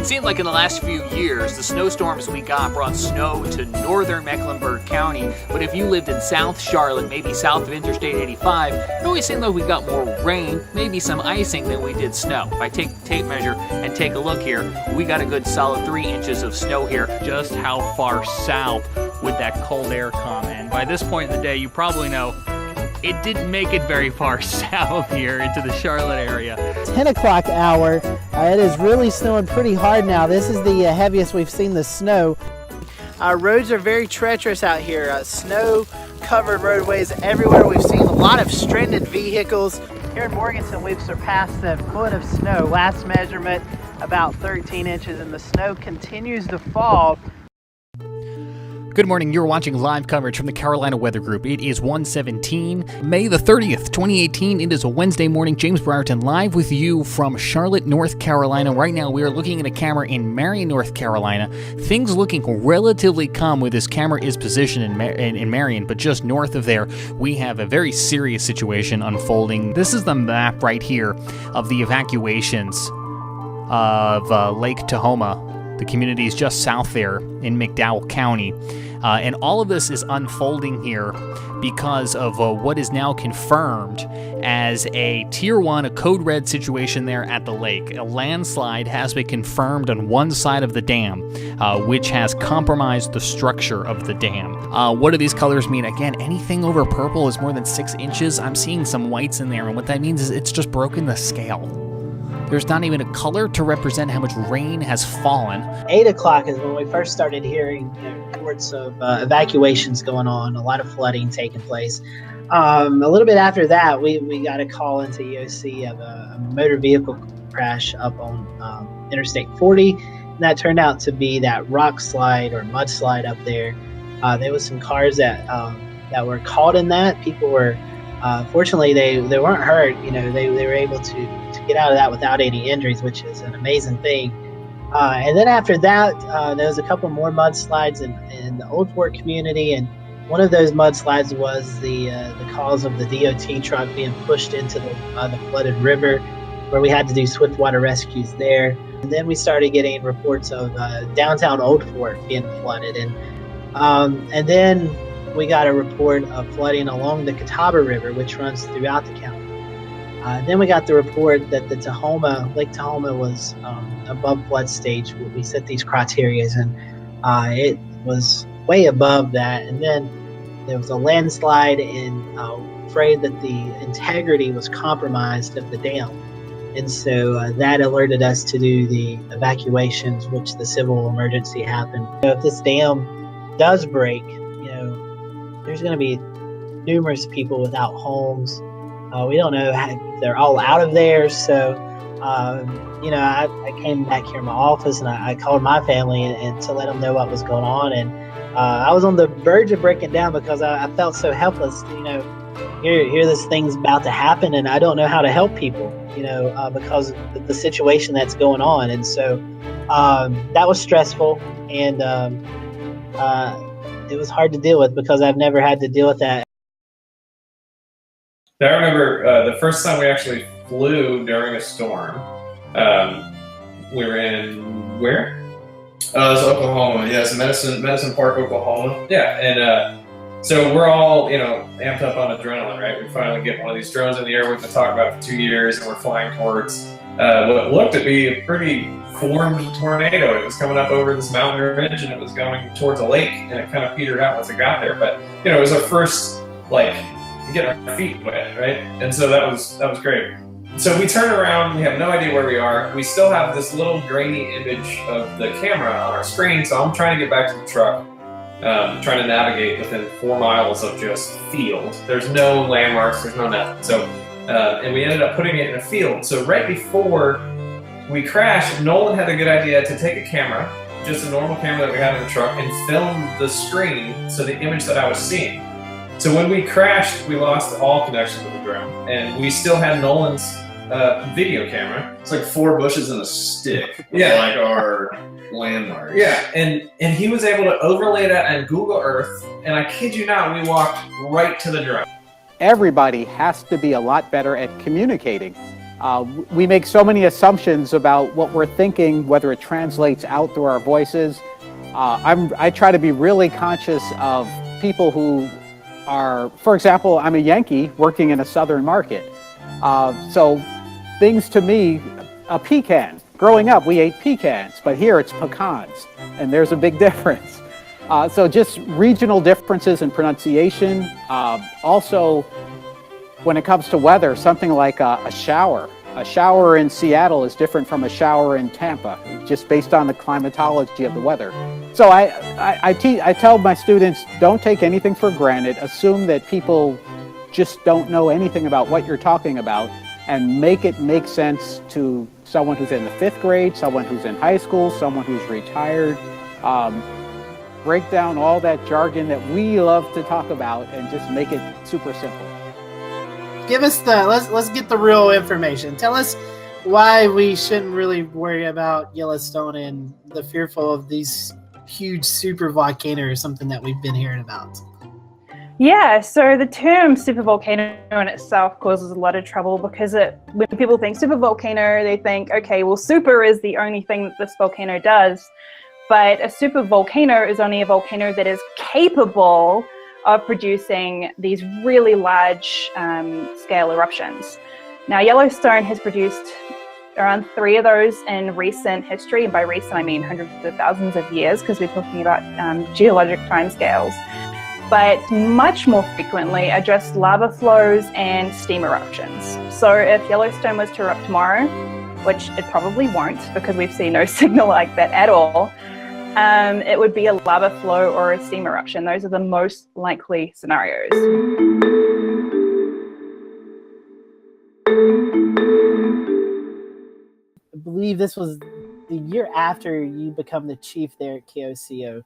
It seemed like in the last few years, the snowstorms we got brought snow to northern Mecklenburg County, but if you lived in South Charlotte, maybe south of Interstate 85, it always seemed like we got more rain, maybe some icing than we did snow. If I take the tape measure and take a look here, we got a good solid 3 inches of snow here. Just how far south would that cold air come? And by this point in the day, you probably know it didn't make it very far south here into the Charlotte area. 10 o'clock hour, it is really snowing pretty hard now. This is the heaviest we've seen the snow. Our roads are very treacherous out here. Snow-covered roadways everywhere. We've seen a lot of stranded vehicles. Here in Morganton, we've surpassed a foot of snow. Last measurement, about 13 inches, and the snow continues to fall. Good morning, you're watching live coverage from the Carolina Weather Group. It is 1/17, May the 30th, 2018. It is a Wednesday morning. James Brierton live with you from Charlotte, North Carolina. Right now we are looking at a camera in Marion, North Carolina. Things looking relatively calm where this camera is positioned in Marion, but just north of there we have a very serious situation unfolding. This is the map right here of the evacuations of Lake Tahoma. The community is just south there in McDowell County. And all of this is unfolding here because of what is now confirmed as a Tier 1, a Code Red situation there at the lake. A landslide has been confirmed on one side of the dam, which has compromised the structure of the dam. What do these colors mean? Again, anything over purple is more than 6 inches. I'm seeing some whites in there, and what that means is it's just broken the scale. There's not even a color to represent how much rain has fallen. 8 o'clock is when we first started hearing reports of evacuations going on, a lot of flooding taking place. A little bit after that, we got a call into EOC of a motor vehicle crash up on Interstate 40. And that turned out to be that rock slide or mudslide up there. There was some cars that were caught in that. People were, fortunately, they weren't hurt. You know, they were able to get out of that without any injuries, which is an amazing thing. And then after that, there was a couple more mudslides in the Old Fort community, and one of those mudslides was the cause of the DOT truck being pushed into the flooded river, where we had to do swift water rescues there. And then we started getting reports of downtown Old Fort being flooded, and then we got a report of flooding along the Catawba River, which runs throughout the county. Then we got the report that the Lake Tahoma was above flood stage. We set these criteria, and it was way above that. And then there was a landslide, and afraid that the integrity was compromised of the dam. And so that alerted us to do the evacuations, which the civil emergency happened. If this dam does break, there's going to be numerous people without homes. We don't know if they're all out of there. So, I came back here in my office, and I called my family and to let them know what was going on. And I was on the verge of breaking down because I felt so helpless. Here this thing's about to happen, and I don't know how to help people, because of the situation that's going on. And so that was stressful, and it was hard to deal with because I've never had to deal with that. I remember the first time we actually flew during a storm. We were in where? It was Oklahoma. Yeah, it's Medicine Park, Oklahoma. Yeah, and so we're all amped up on adrenaline, right? We finally get one of these drones in the air we've been talking about for 2 years, and we're flying towards what looked to be a pretty formed tornado. It was coming up over this mountain ridge, and it was going towards a lake, and it kind of petered out once it got there. But it was our first get our feet wet, right? And so that was great. So we turn around, we have no idea where we are. We still have this little grainy image of the camera on our screen, so I'm trying to get back to the truck, trying to navigate within 4 miles of just field. There's no landmarks, there's no nothing. So, and we ended up putting it in a field. So right before we crashed, Nolan had a good idea to take a camera, just a normal camera that we had in the truck, and film the screen, so the image that I was seeing. So when we crashed, we lost all connection to the drone, and we still had Nolan's video camera. It's like 4 bushes and a stick. Yeah, like our landmarks. Yeah, and he was able to overlay that on Google Earth, and I kid you not, we walked right to the drone. Everybody has to be a lot better at communicating. We make so many assumptions about what we're thinking, whether it translates out through our voices. I try to be really conscious of people who are, for example, I'm a Yankee working in a southern market. So things to me, a pecan. Growing up, we ate pecans, but here it's pecans, and there's a big difference. So just regional differences in pronunciation. Also, when it comes to weather, something like a shower. A shower in Seattle is different from a shower in Tampa, just based on the climatology of the weather. So I tell my students, don't take anything for granted. Assume that people just don't know anything about what you're talking about, and make it make sense to someone who's in the 5th grade, someone who's in high school, someone who's retired. Break down all that jargon that we love to talk about and just make it super simple. Give us let's get the real information. Tell us why we shouldn't really worry about Yellowstone and the fearful of these huge super volcano or something that we've been hearing about. Yeah, so the term supervolcano in itself causes a lot of trouble because when people think supervolcano, they think, okay, well, super is the only thing that this volcano does. But a supervolcano is only a volcano that is capable of producing these really large scale eruptions. Now, Yellowstone has produced around 3 of those in recent history, and by recent I mean hundreds of thousands of years, because we're talking about geologic timescales. But much more frequently are just lava flows and steam eruptions. So if Yellowstone was to erupt tomorrow, which it probably won't because we've seen no signal like that at all, it would be a lava flow or a steam eruption. Those are the most likely scenarios. I believe this was the year after you become the chief there at KOCO.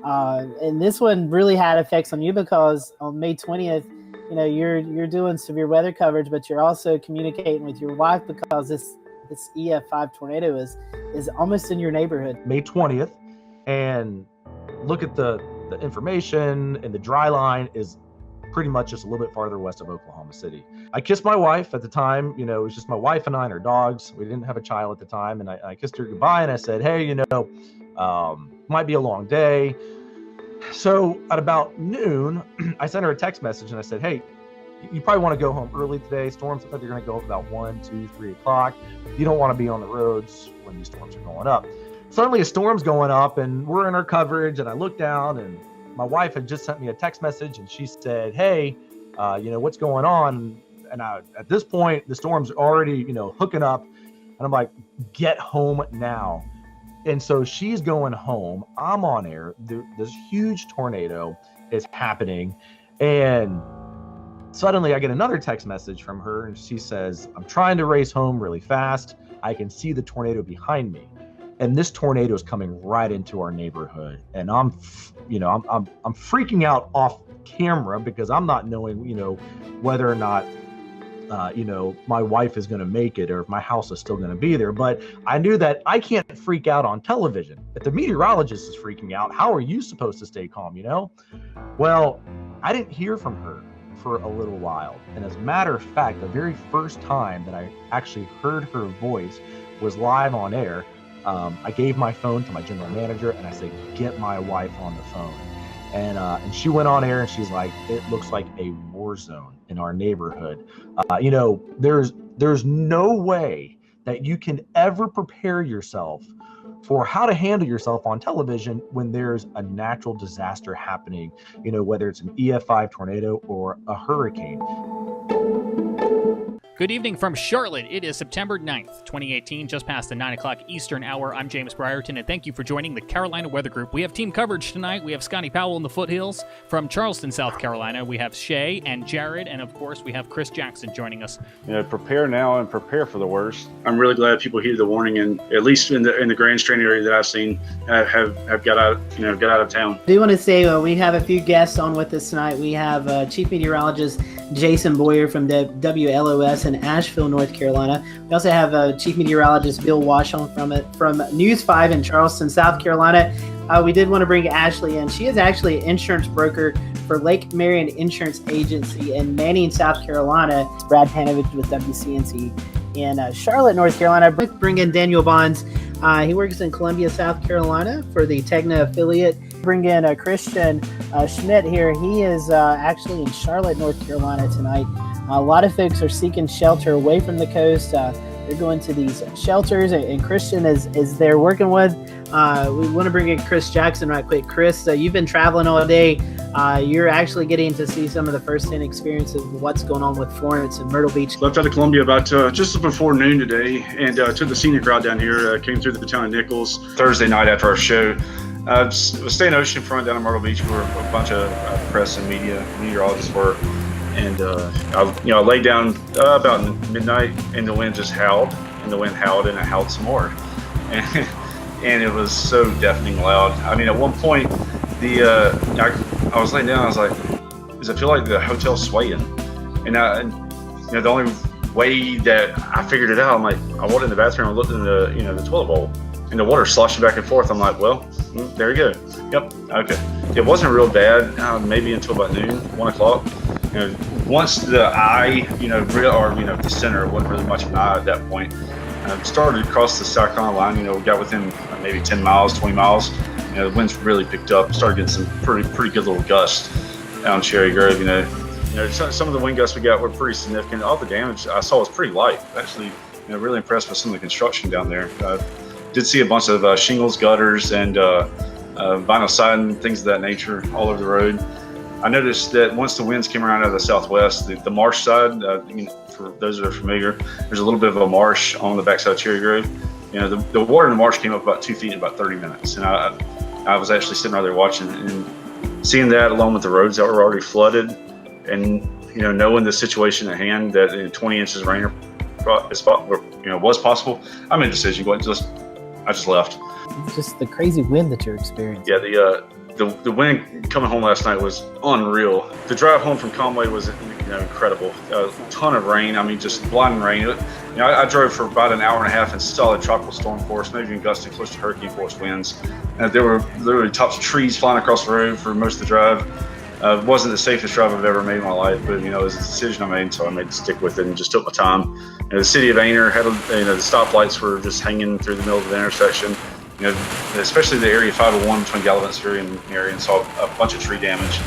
And this one really had effects on you because on May 20th, you're doing severe weather coverage, but you're also communicating with your wife because this EF5 tornado is almost in your neighborhood. May 20th, and look at the information, and the dry line is pretty much just a little bit farther west of Oklahoma City. I kissed my wife at the time. It was just my wife and I and our dogs. We didn't have a child at the time, and I kissed her goodbye, and I said, hey, might be a long day. So at about noon, I sent her a text message, and I said, hey, you probably want to go home early today. Storms look like they're going to go up about 1, 2, 3 o'clock. You don't want to be on the roads when these storms are going up. Suddenly a storm's going up, and we're in our coverage, and I look down, and my wife had just sent me a text message, and she said, hey, what's going on? And at this point, the storm's already, hooking up, and I'm like, get home now. And so she's going home. I'm on air. This huge tornado is happening, and suddenly I get another text message from her, and she says, I'm trying to race home really fast. I can see the tornado behind me. And this tornado is coming right into our neighborhood. And I'm freaking out off camera because I'm not knowing, whether or not, my wife is going to make it or if my house is still going to be there. But I knew that I can't freak out on television. If the meteorologist is freaking out, how are you supposed to stay calm, Well, I didn't hear from her for a little while. And as a matter of fact, the very first time that I actually heard her voice was live on air. I gave my phone to my general manager and I said, get my wife on the phone. And she went on air and she's like, it looks like a war zone in our neighborhood. There's no way that you can ever prepare yourself for how to handle yourself on television when there's a natural disaster happening, whether it's an EF5 tornado or a hurricane. Good evening from Charlotte. It is September 9th, 2018, just past the 9 o'clock Eastern hour. I'm James Brierton, and thank you for joining the Carolina Weather Group. We have team coverage tonight. We have Scotty Powell in the foothills. From Charleston, South Carolina, we have Shay and Jared, and of course, we have Chris Jackson joining us. Prepare now and prepare for the worst. I'm really glad people heeded the warning, and at least in the Grand Strand area that I've seen, have got out of town. I do want to say we have a few guests on with us tonight. We have Chief Meteorologist Jason Boyer from the WLOS in Asheville, North Carolina. We also have Chief Meteorologist Bill Washon from News 5 in Charleston, South Carolina. We did want to bring Ashley in. She is actually an insurance broker for Lake Marion Insurance Agency in Manning, South Carolina. Brad Panovich with WCNC in Charlotte, North Carolina. Bring in Daniel Bonds. He works in Columbia, South Carolina for the Tegna affiliate. Bring in Christian Schmidt here. He is actually in Charlotte, North Carolina tonight. A lot of folks are seeking shelter away from the coast. They're going to these shelters, and Christian is there working with. We want to bring in Chris Jackson right quick. Chris, you've been traveling all day. You're actually getting to see some of the first-hand experiences of what's going on with Florence and Myrtle Beach. Left out of Columbia about just before noon today, and took the scenic route down here. Came through the town of Nichols Thursday night after our show. Was staying oceanfront down in Myrtle Beach where a bunch of press and meteorologists were. And I laid down about midnight, and the wind just howled, and it howled some more, and it was so deafening loud. I mean, at one point, I was laying down. I was like, "Does it feel like the hotel's swaying?" And the only way that I figured it out, I'm like, I walked in the bathroom and looked in the toilet bowl, and the water sloshing back and forth. I'm like, well, there you go. Yep, okay. It wasn't real bad, maybe until about noon, 1 o'clock. Once the eye, the center, wasn't really much of an eye at that point. Started across the South Carolina line, we got within maybe 10 miles, 20 miles. The winds really picked up. Started getting some pretty good little gusts out in Cherry Grove. Some of the wind gusts we got were pretty significant. All the damage I saw was pretty light. Actually, really impressed with some of the construction down there. Did see a bunch of shingles, gutters, and vinyl siding, things of that nature, all over the road. I noticed that once the winds came around out of the southwest, the marsh side, for those that are familiar, there's a little bit of a marsh on the backside of Cherry Grove. The water in the marsh came up about 2 feet in about 30 minutes. And I was actually sitting right there watching and seeing that along with the roads that were already flooded, and, knowing the situation at hand, that 20 inches of rain was possible, I made a decision. I just left. Just the crazy wind that you're experiencing. Yeah, the wind coming home last night was unreal. The drive home from Conway was incredible. A ton of rain. I mean, just blinding rain. I drove for about an hour and a half in solid tropical storm force, maybe even gusting close to hurricane force winds. There were literally tops of trees flying across the road for most of the drive. It wasn't the safest drive I've ever made in my life, but it was a decision I made, so I made to stick with it and just took my time. The city of Aner had the stoplights were just hanging through the middle of the intersection. Especially the area 501 between Gallivantsbury and Marion, saw a bunch of tree damage.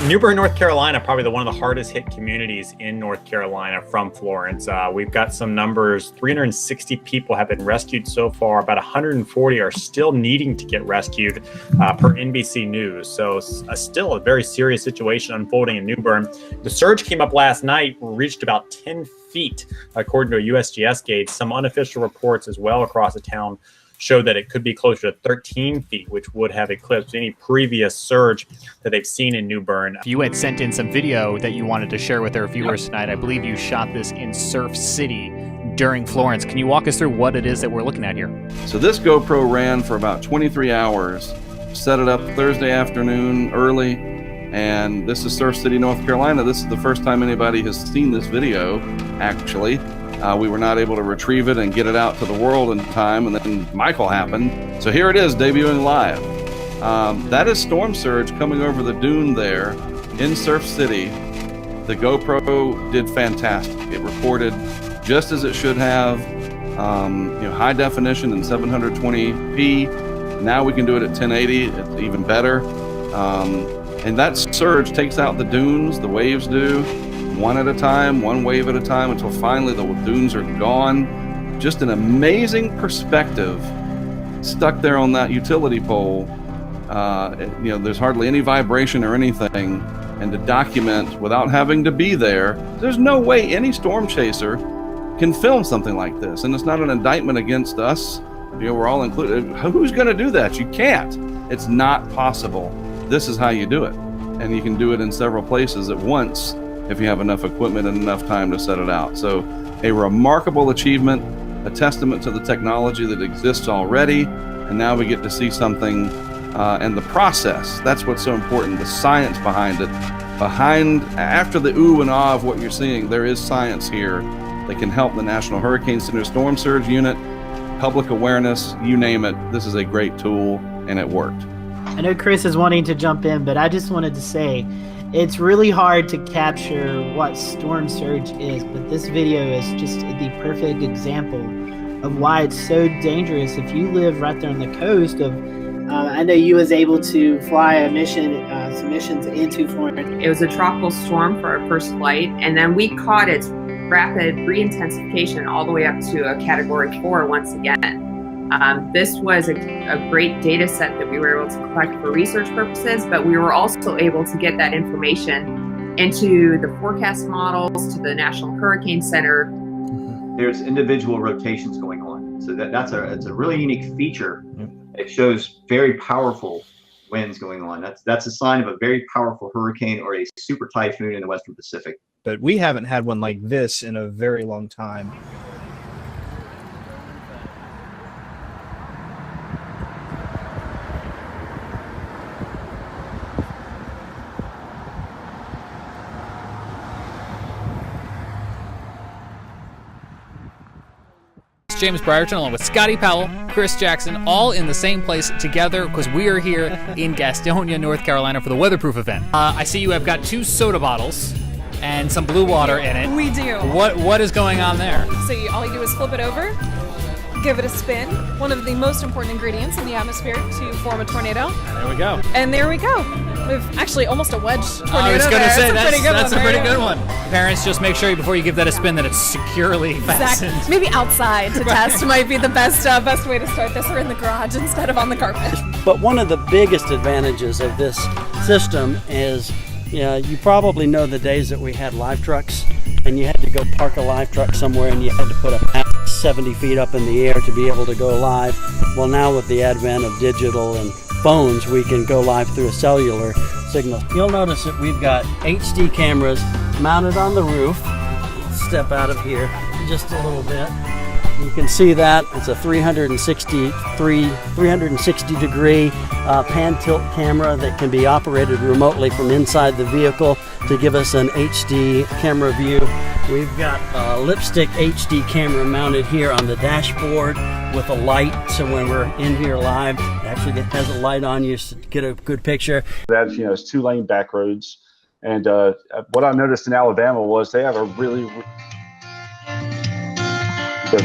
New Bern, North Carolina, probably one of the hardest hit communities in North Carolina from Florence. We've got some numbers. 360 people have been rescued so far. About 140 are still needing to get rescued per NBC News. So still a very serious situation unfolding in New Bern. The surge came up last night, reached about 10 feet, according to a USGS gauge. Some unofficial reports as well across the town showed that it could be closer to 13 feet, which would have eclipsed any previous surge that they've seen in New Bern. You had sent in some video that you wanted to share with our viewers tonight. I believe you shot this in Surf City during Florence. Can you walk us through what it is that we're looking at here? So this GoPro ran for about 23 hours, set it up Thursday afternoon early, and this is Surf City, North Carolina. This is the first time anybody has seen this video, actually. We were not able to retrieve it and get it out to the world in time, and then Michael happened. So here it is, debuting live. That is storm surge coming over the dune there in Surf City. The GoPro did fantastic. It recorded just as it should have, high definition in 720p. Now we can do it at 1080, it's even better. And that surge takes out the dunes, the waves do, one at a time, one wave at a time, until finally the dunes are gone. Just an amazing perspective stuck there on that utility pole. There's hardly any vibration or anything. And to document without having to be there, there's no way any storm chaser can film something like this. And it's not an indictment against us. We're all included. Who's going to do that? You can't. It's not possible. This is how you do it. And you can do it in several places at once if you have enough equipment and enough time to set it out. So a remarkable achievement, a testament to the technology that exists already. And now we get to see something and the process. That's what's so important, the science behind it. After the ooh and ah of what you're seeing, there is science here that can help the National Hurricane Center Storm Surge Unit, public awareness, you name it. This is a great tool, and it worked. I know Chris is wanting to jump in, but I just wanted to say, It's really hard to capture what storm surge is, but this video is just the perfect example of why it's so dangerous. If you live right there on the coast of, I know you was able to fly some missions into Florence. It was a tropical storm for our first flight, and then we caught its rapid re-intensification all the way up to a Category 4 once again. This was a great data set that we were able to collect for research purposes, but we were also able to get that information into the forecast models, to the National Hurricane Center. There's individual rotations going on, so it's a really unique feature. It shows very powerful winds going on. That's a sign of a very powerful hurricane or a super typhoon in the Western Pacific. But we haven't had one like this in a very long time. James Brierton along with Scotty Powell, Chris Jackson, all in the same place together because we are here in Gastonia, North Carolina for the Weatherproof event. I see you have got 2 soda bottles and some blue water in it. We do. What is going on there? So all you do is flip it over, give it a spin. One of the most important ingredients in the atmosphere to form a tornado. And there we go. And there we go. We've actually almost a wedge tornado. I was going to say, that's a pretty good one. Parents, just make sure before you give that a spin that it's securely fastened. Exactly. Maybe outside to test might be the best way to start this, or in the garage instead of on the carpet. But one of the biggest advantages of this system is, you probably know the days that we had live trucks and you had to go park a live truck somewhere and you had to put a map 70 feet up in the air to be able to go live. Well, now with the advent of digital and phones, we can go live through a cellular signal. You'll notice that we've got HD cameras mounted on the roof. Let's step out of here just a little bit. You can see that it's a 360 degree pan tilt camera that can be operated remotely from inside the vehicle to give us an HD camera view. We've got a lipstick HD camera mounted here on the dashboard with a light, so when we're in here live, it actually has a light on you to get a good picture. That's, it's 2-lane back roads. And what I noticed in Alabama was they have a really... I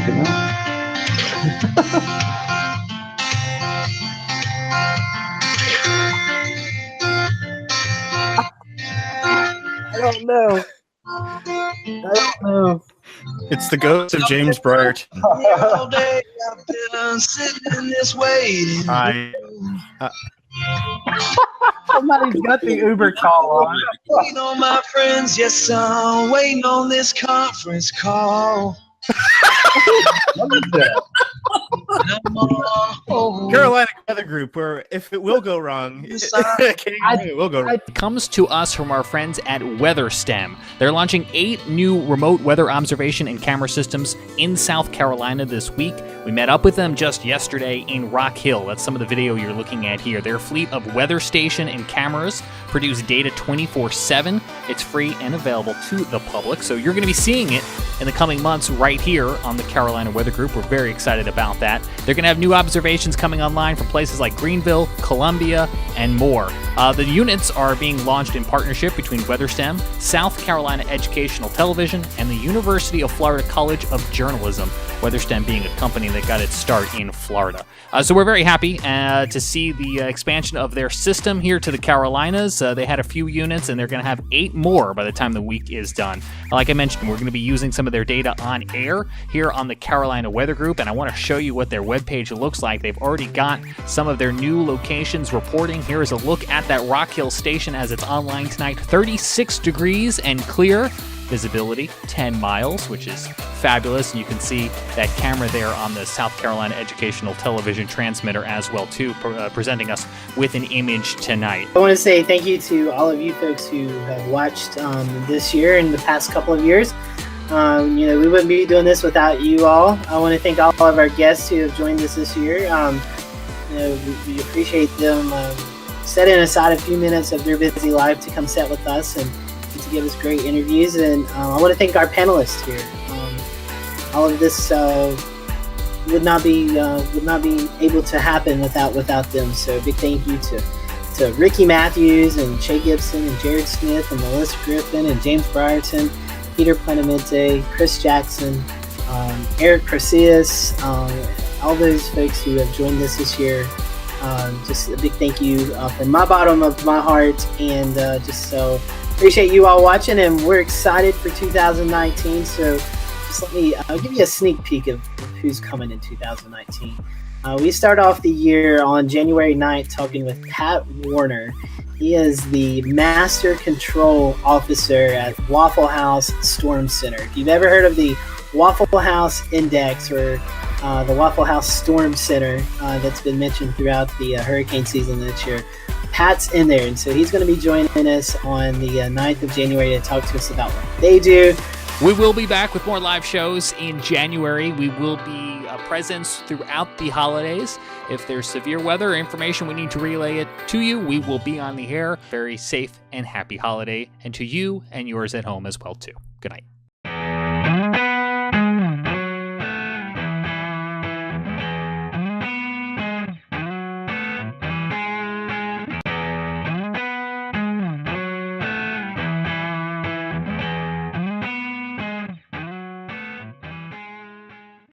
don't know. It's the ghost of James Brierton. All day I've been sitting in this waiting. Somebody's got the Uber call on. Waiting on my friends, yes, I'm waiting on this conference call. What is that? Carolina Weather Group, where if it will go wrong, it will go wrong. It comes to us from our friends at WeatherStem. They're launching 8 new remote weather observation and camera systems in South Carolina this week. We met up with them just yesterday in Rock Hill. That's some of the video you're looking at here. Their fleet of weather station and cameras produce data 24/7. It's free and available to the public, so you're going to be seeing it in the coming months right here on the Carolina Weather Group. We're very excited about that. They're going to have new observations coming online from places like Greenville, Columbia, and more. The units are being launched in partnership between WeatherStem, South Carolina Educational Television, and the University of Florida College of Journalism, WeatherStem being a company that got its start in Florida. So we're very happy to see the expansion of their system here to the Carolinas. They had a few units, and they're going to have 8 more by the time the week is done. Like I mentioned, we're going to be using some of their data on air here on the Carolina Weather Group, and I want to show you what their webpage looks like. They've already got some of their new locations reporting. Here is a look at that Rock Hill station as it's online tonight. 36 degrees and clear. Visibility 10 miles, which is fabulous, and you can see that camera there on the South Carolina Educational Television transmitter as well too, presenting us with an image tonight. I want to say thank you to all of you folks who have watched this year and the past couple of years. We wouldn't be doing this without you all. I want to thank all of our guests who have joined us this year. We appreciate them setting aside a few minutes of their busy life to come sit with us and to give us great interviews. And I want to thank our panelists here. All of this would not be able to happen without them. So big thank you to to Ricky Matthews and Shay Gibson and Jared Smith and Melissa Griffin and James Brierton, Peter Plenamente, Chris Jackson, Eric Precius, all those folks who have joined us this year. Just a big thank you from my bottom of my heart, and just so appreciate you all watching, and we're excited for 2019. So just let me I'll give you a sneak peek of who's coming in 2019. We start off the year on January 9th talking with Pat Warner. He is the Master Control Officer at Waffle House Storm Center. If you've ever heard of the Waffle House Index or the Waffle House Storm Center that's been mentioned throughout the hurricane season this year, Pat's in there. And so he's going to be joining us on the 9th of January to talk to us about what they do. We will be back with more live shows in January. We will be a presence throughout the holidays. If there's severe weather or information we need to relay it to you, we will be on the air. Very safe and happy holiday, and to you and yours at home as well, too. Good night.